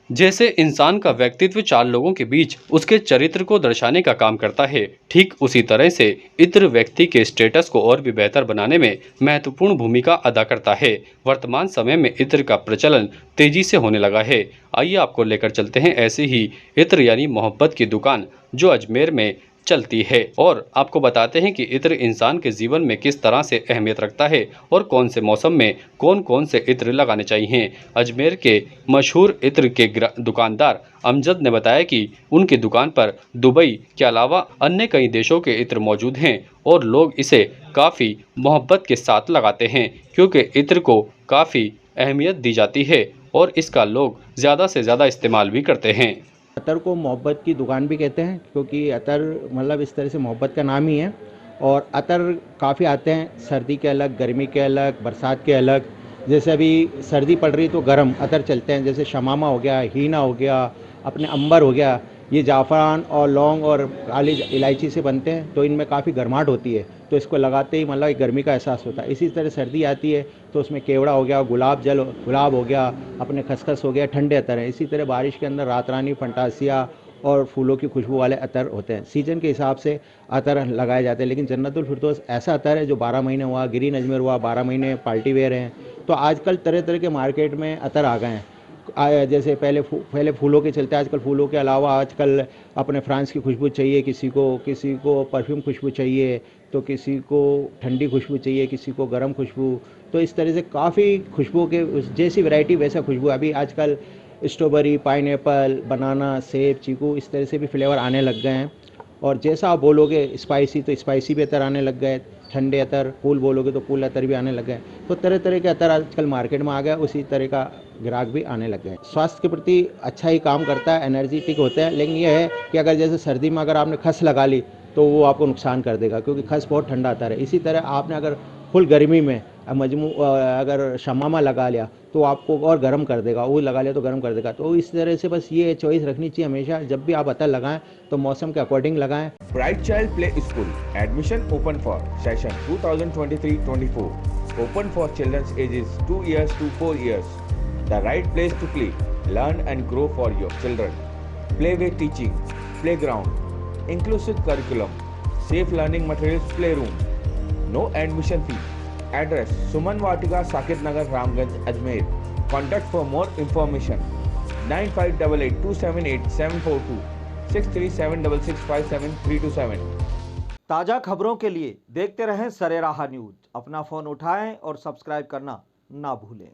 जैसे इंसान का व्यक्तित्व चार लोगों के बीच उसके चरित्र को दर्शाने का काम करता है, ठीक उसी तरह से इत्र व्यक्ति के स्टेटस को और भी बेहतर बनाने में महत्वपूर्ण भूमिका अदा करता है। वर्तमान समय में इत्र का प्रचलन तेजी से होने लगा है। आइए आपको लेकर चलते हैं ऐसी ही इत्र यानी मोहब्बत की दुकान जो अजमेर में चलती है, और आपको बताते हैं कि इत्र इंसान के जीवन में किस तरह से अहमियत रखता है और कौन से मौसम में कौन कौन से इत्र लगाने चाहिए। अजमेर के मशहूर इत्र के दुकानदार अमजद ने बताया कि उनकी दुकान पर दुबई के अलावा अन्य कई देशों के इत्र मौजूद हैं और लोग इसे काफ़ी मोहब्बत के साथ लगाते हैं, क्योंकि इत्र को काफ़ी अहमियत दी जाती है और इसका लोग ज़्यादा से ज़्यादा इस्तेमाल भी करते हैं। अतर को मोहब्बत की दुकान भी कहते हैं, क्योंकि अतर मतलब इस तरह से मोहब्बत का नाम ही है। और अतर काफ़ी आते हैं, सर्दी के अलग, गर्मी के अलग, बरसात के अलग। जैसे अभी सर्दी पड़ रही तो गर्म अतर चलते हैं, जैसे शमामा हो गया, हीना हो गया, अपने अंबर हो गया। ये जाफ़रान और लौंग और काली इलायची से बनते हैं, तो इनमें काफ़ी गर्माहट होती है, तो इसको लगाते ही मतलब एक गर्मी का एहसास होता है। इसी तरह सर्दी आती है तो उसमें केवड़ा हो गया, गुलाब हो गया, अपने खसखस हो गया, ठंडे अतर हैं। इसी तरह बारिश के अंदर रात रानी, फंटासिया और फूलों की खुशबू वाले अतर होते हैं। सीजन के हिसाब से अतर लगाए जाते हैं, लेकिन जन्नतुल फिरदौस ऐसा अतर है जो 12 महीने हुआ, ग्रीन अजमेर हुआ 12 महीने पार्टी वेयर हैं। तो आजकल तरह तरह के मार्केट में अतर आ गए हैं। जैसे पहले फूलों के चलते, आजकल फूलों के अलावा आजकल अपने फ्रांस की खुशबू चाहिए, किसी को परफ्यूम खुशबू चाहिए, तो किसी को ठंडी खुशबू चाहिए, किसी को गर्म खुशबू। तो इस तरह से काफ़ी खुशबू के जैसी वैरायटी वैसा खुशबू। अभी आजकल स्ट्रॉबेरी, पाइनएप्पल, बनाना, सेब, चीकू इस तरह से भी फ्लेवर आने लग गए हैं। और जैसा आप बोलोगे स्पाइसी, तो स्पाइसी भी अतर आने लग गए। ठंडे अतर, कूल बोलोगे तो कूल अतर भी आने लग गए। तो तरह तरह के अतर आजकल मार्केट में आ गया, उसी तरह का ग्राहक भी आने लग गए। स्वास्थ्य के प्रति अच्छा ही काम करता है, एनर्जेटिक होता है, लेकिन यह है कि अगर जैसे सर्दी में अगर आपने खस लगा ली तो वो आपको नुकसान कर देगा, क्योंकि खस बहुत ठंडा अतर है। इसी तरह आपने अगर फुल गर्मी में अगर शमामा लगा लिया तो आपको और गर्म कर देगा, वो लगा लिया तो गर्म कर देगा। तो इस तरह से बस ये चॉइस रखनी चाहिए हमेशा, जब भी आप अतर लगाएं तो मौसम के अकॉर्डिंग लगाएं। Bright child play school admission open for session 2023-24, open for children's ages 2 years to 4 years. The right place to play, learn and grow for your children. Playway teaching, playground, inclusive curriculum, safe learning materials, playroom. No admission fee. Address Suman Vatika, Sakit Nagar, Ramganj, Ajmer. Contact for more information 9588278742 6376657327। ताज़ा खबरों के लिए देखते रहें सरेराह news. अपना phone उठाएं और subscribe करना ना भूलें।